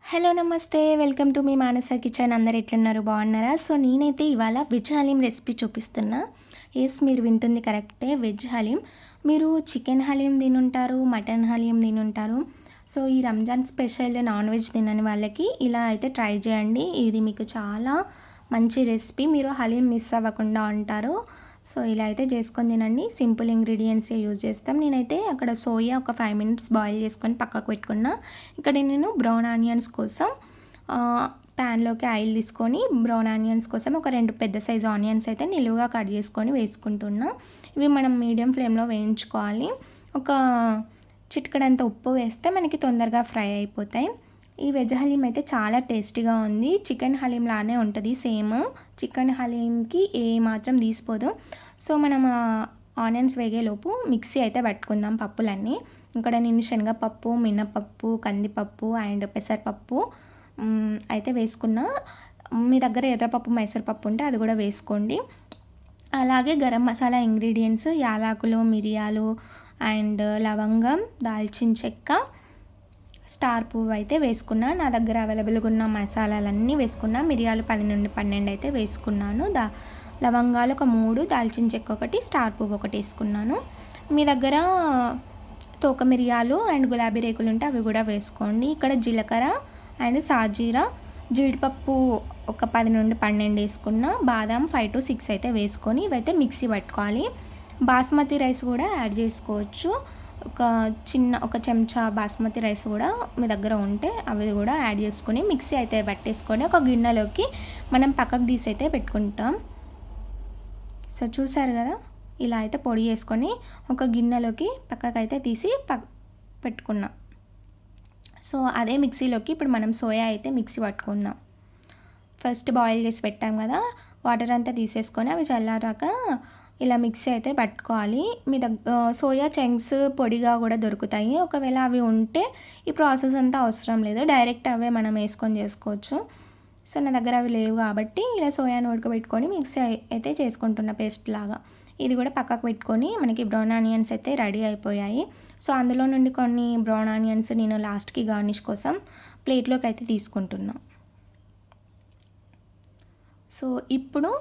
Hello నమస్తే. Welcome to మీ Manasa kitchen. అందరు ఎట్లున్నారు? బాగున్నారా? సో నేనైతే ఇవాళ వెజ్ హలీం రెసిపీ చూపిస్తున్నా. ఎస్, మీరు వింటుంది కరెక్టే, వెజ్ హలీం. మీరు చికెన్ హలీం తినుంటారు, మటన్ హలీం తినుంటారు. సో ఈ రంజాన్ స్పెషల్ నాన్ వెజ్ తినని వాళ్ళకి ఇలా అయితే ట్రై చేయండి. ఇది మీకు చాలా మంచి రెసిపీ. మీరు హలీం మిస్ అవ్వకుండా ఉంటారు. సో ఇలా అయితే చేసుకొని తినండి. సింపుల్ ఇంగ్రీడియంట్సే యూజ్ చేస్తాం. నేనైతే అక్కడ సోయా ఒక 5 మినిట్స్ బాయిల్ చేసుకొని పక్కకు పెట్టుకున్నా. ఇక్కడ నేను బ్రౌన్ ఆనియన్స్ కోసం ప్యాన్లోకి ఆయిల్ తీసుకొని బ్రౌన్ ఆనియన్స్ కోసం ఒక 2 పెద్ద సైజు ఆనియన్స్ అయితే నిలువుగా కట్ చేసుకొని వేసుకుంటున్నా. ఇవి మనం మీడియం ఫ్లేమ్లో వేయించుకోవాలి. ఒక చిటికెడంత ఉప్పు వేస్తే మనకి తొందరగా ఫ్రై అయిపోతాయి. ఈ వెజ్ హలీం అయితే చాలా టేస్టీగా ఉంది. చికెన్ హలీం లానే ఉంటుంది సేమ్. చికెన్ హలీంకి ఏ మాత్రం తీసిపోదు. సో మనం ఆనియన్స్ వేగేలోపు మిక్సీ అయితే పట్టుకుందాం పప్పులన్నీ. ఇక్కడ నేను శనగపప్పు, మినపప్పు, కందిపప్పు అండ్ పెసరపప్పు అయితే వేసుకున్నా. మీ దగ్గర ఎర్రపప్పు, మైసూర్పప్పు ఉంటే అది కూడా వేసుకోండి. అలాగే గరం మసాలా ఇంగ్రీడియంట్స్ యాలకులు, మిరియాలు అండ్ లవంగం, దాల్చిన చెక్క, స్టార్ పువ్వు అయితే వేసుకున్నా. నా దగ్గర అవైలబుల్గా ఉన్న మసాలాలన్నీ వేసుకున్నా. మిరియాలు 10 నుండి 12 అయితే వేసుకున్నాను. లవంగాలు ఒక 3, దాల్చిన చెక్క ఒకటి, స్టార్ పువ్వు ఒకటి వేసుకున్నాను. మీ దగ్గర తోక మిరియాలు అండ్ గులాబీ రేకులు ఉంటే అవి కూడా వేసుకోండి. ఇక్కడ జీలకర్ర అండ్ సాజీరా, జీడిపప్పు ఒక 10 నుండి 12 వేసుకున్న, బాదం 5 to 6 అయితే వేసుకొని ఇవైతే మిక్సీ పట్టుకోవాలి. బాస్మతి రైస్ కూడా యాడ్ చేసుకోవచ్చు. ఒక చెంచా బాస్మతి రైస్ కూడా మీ దగ్గర ఉంటే అవి కూడా యాడ్ చేసుకొని మిక్సీ అయితే పట్టేసుకొని ఒక గిన్నెలోకి మనం పక్కకు తీసి అయితే పెట్టుకుంటాం. సో చూసారు కదా, ఇలా అయితే పొడి చేసుకొని ఒక గిన్నెలోకి పక్కకు అయితే తీసి పెట్టుకున్నాం. సో అదే మిక్సీలోకి ఇప్పుడు మనం సోయా అయితే మిక్సీ పట్టుకుందాం. ఫస్ట్ బాయిల్ చేసి పెట్టాం కదా, వాటర్ అంతా తీసేసుకొని అవి చల్లారాక ఇలా మిక్సీ అయితే పట్టుకోవాలి. మీ సోయా చంక్స్ పొడిగా కూడా దొరుకుతాయి. ఒకవేళ అవి ఉంటే ఈ ప్రాసెస్ అంతా అవసరం లేదు, డైరెక్ట్ అవే మనం వేసుకొని చేసుకోవచ్చు. సో నా దగ్గర అవి లేవు కాబట్టి ఇలా సోయాను ఉడకబెట్టుకొని మిక్సీ అయితే చేసుకుంటున్న పేస్ట్ లాగా. ఇది కూడా పక్కకు పెట్టుకొని మనకి బ్రౌన్ ఆనియన్స్ అయితే రెడీ అయిపోయాయి. సో అందులో నుండి కొన్ని బ్రౌన్ ఆనియన్స్ నేను లాస్ట్కి గార్నిష్ కోసం ప్లేట్లోకి అయితే తీసుకుంటున్నాను. సో ఇప్పుడు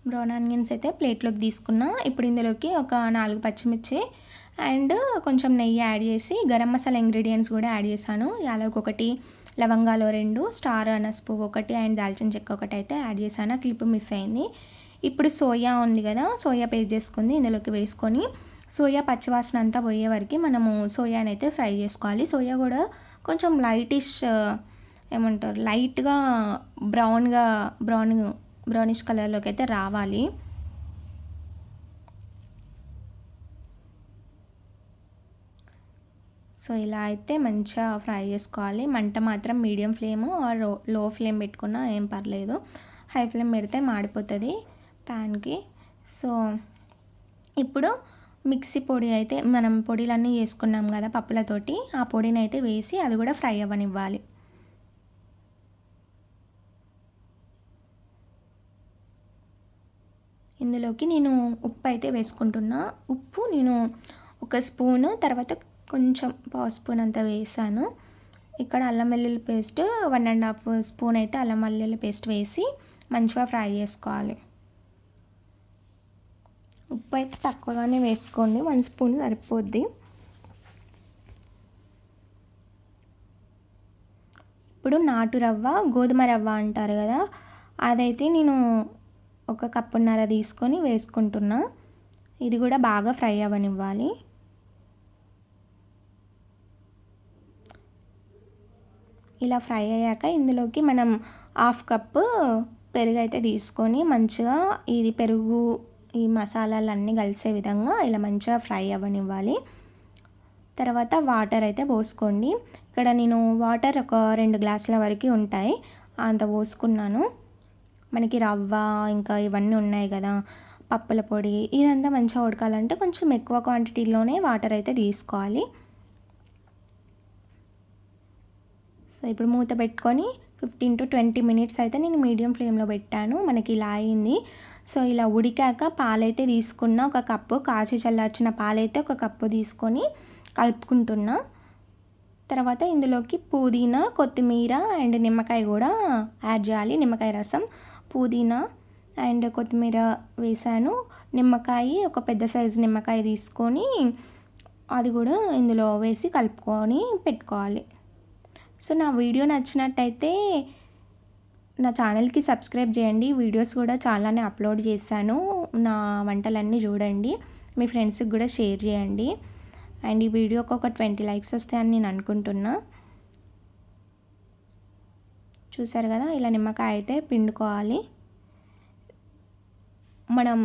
బ్రౌన్ ఆనియన్స్ అయితే ప్లేట్లోకి తీసుకున్నా. ఇప్పుడు ఇందులోకి ఒక 4 పచ్చిమిర్చి అండ్ కొంచెం నెయ్యి యాడ్ చేసి గరం మసాలా ఇంగ్రీడియంట్స్ కూడా యాడ్ చేశాను. యాలకు ఒకటి, లవంగాలు 2, స్టార్ అనస్ పువ్వు ఒకటి అండ్ దాల్చిన చెక్క ఒకటి అయితే యాడ్ చేశాను. క్లిప్ మిస్ అయింది. ఇప్పుడు సోయా ఉంది కదా, సోయా పేస్ట్ చేసుకుంది ఇందులోకి వేసుకొని సోయా పచ్చివాసన అంతా పోయే వరకు మనము సోయాని అయితే ఫ్రై చేసుకోవాలి. సోయా కూడా కొంచెం లైటిష్ ఏమంటారు, లైట్గా బ్రౌనిష్ కలర్లోకి అయితే రావాలి. సో ఇలా అయితే మంచిగా ఫ్రై చేసుకోవాలి. మంట మాత్రం medium flame or low flame పెట్టుకున్నా ఏం పర్లేదు. హై ఫ్లేమ్ పెడితే మాడిపోతుంది ప్యాన్కి. సో ఇప్పుడు మిక్సీ పొడి అయితే మనం పొడిలన్నీ వేసుకున్నాం కదా పప్పులతోటి, ఆ పొడిని అయితే వేసి అది కూడా ఫ్రై అవ్వనివ్వాలి. ఇందులోకి నేను ఉప్పు అయితే వేసుకుంటున్నా. ఉప్పు నేను ఒక స్పూను, తర్వాత కొంచెం పావు స్పూన్ అంత వేసాను. ఇక్కడ అల్లం వెల్లుల్లి పేస్ట్ 1.5 స్పూన్ అయితే అల్లం వెల్లుల్లి పేస్ట్ వేసి మంచిగా ఫ్రై చేసుకోవాలి. ఉప్పు అయితే తక్కువగానే వేసుకోండి, 1 స్పూన్ సరిపోద్ది. ఇప్పుడు నాటు రవ్వ, గోధుమ రవ్వ అంటారు కదా, అదైతే నేను ఒక కప్పున్నర తీసుకొని వేసుకుంటున్నా. ఇది కూడా బాగా ఫ్రై అవ్వనివ్వాలి. ఇలా ఫ్రై అయ్యాక ఇందులోకి మనం 1/2 కప్పు పెరుగు అయితే తీసుకొని మంచిగా ఇది పెరుగు ఈ మసాలాలన్నీ కలిసే విధంగా ఇలా మంచిగా ఫ్రై అవ్వనివ్వాలి. తర్వాత వాటర్ అయితే పోసుకోండి. ఇక్కడ నేను వాటర్ ఒక 2 గ్లాసుల వరకు ఉంటాయి, అంత పోసుకున్నాను. మనకి రవ్వ ఇంకా ఇవన్నీ ఉన్నాయి కదా, పప్పుల పొడి, ఇదంతా మంచిగా ఉడకాలంటే కొంచెం ఎక్కువ క్వాంటిటీలోనే వాటర్ అయితే తీసుకోవాలి. సో ఇప్పుడు మూత పెట్టుకొని 15 to 20 మినిట్స్ అయితే నేను మీడియం ఫ్లేమ్లో పెట్టాను. మనకి ఇలా అయింది. సో ఇలా ఉడికాక పాలైతే తీసుకున్న, ఒక కప్పు కాచి చల్లార్చిన పాలైతే ఒక కప్పు తీసుకొని కలుపుకుంటున్నా. తర్వాత ఇందులోకి పుదీనా, కొత్తిమీర అండ్ నిమ్మకాయ కూడా యాడ్ చేయాలి. నిమ్మకాయ రసం, పుదీనా అండ్ కొత్తిమీర వేసాను. నిమ్మకాయ ఒక పెద్ద సైజు నిమ్మకాయ తీసుకొని అది కూడా ఇందులో వేసి కలుపుకొని పెట్టుకోవాలి. సో నా వీడియో నచ్చినట్టయితే నా ఛానల్కి సబ్స్క్రైబ్ చేయండి. వీడియోస్ కూడా చాలానే అప్లోడ్ చేశాను. నా వంటలన్నీ చూడండి, మీ ఫ్రెండ్స్కి కూడా షేర్ చేయండి. అండ్ ఈ వీడియోకి ఒక 20 లైక్స్ వస్తాయని నేను అనుకుంటున్నా. చూసారు కదా, ఇలా నిమ్మకాయ అయితే పిండుకోవాలి. మనం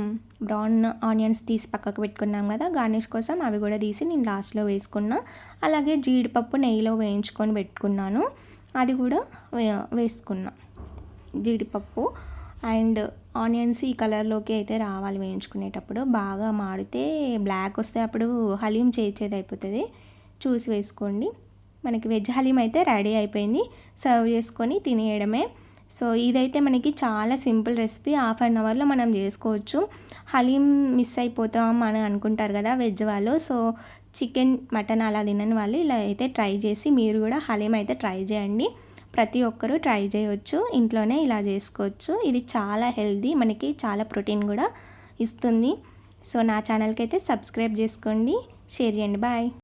బ్రౌన్ ఆనియన్స్ తీసి పక్కకు పెట్టుకున్నాం కదా, గార్నిష్ కోసం అవి కూడా తీసి నేను లాస్ట్లో వేసుకున్నా. అలాగే జీడిపప్పు నెయ్యిలో వేయించుకొని పెట్టుకున్నాను, అది కూడా వేసుకున్నా. జీడిపప్పు అండ్ ఆనియన్స్ ఈ కలర్లోకి అయితే రావాలి వేయించుకునేటప్పుడు. బాగా మాడితే బ్లాక్ వస్తే అప్పుడు హలీం చేసేది అయిపోతుంది, చూసి వేసుకోండి. మనకి వెజ్ హలీం అయితే రెడీ అయిపోయింది. సర్వ్ చేసుకొని తినేయడమే. సో ఇదైతే మనకి చాలా సింపుల్ రెసిపీ, హాఫ్ అన్ అవర్లో మనం చేసుకోవచ్చు. హలీం మిస్ అయిపోతాం అని అనుకుంటారు కదా వెజ్ వాళ్ళు. సో చికెన్, మటన్ అలా తినని వాళ్ళు ఇలా అయితే ట్రై చేసి మీరు కూడా హలీం అయితే ట్రై చేయండి. ప్రతి ఒక్కరూ ట్రై చేయవచ్చు, ఇంట్లోనే ఇలా చేసుకోవచ్చు. ఇది చాలా హెల్దీ, మనకి చాలా ప్రోటీన్ కూడా ఇస్తుంది. సో నా ఛానల్కి అయితే సబ్స్క్రైబ్ చేసుకోండి, షేర్ చేయండి. బాయ్.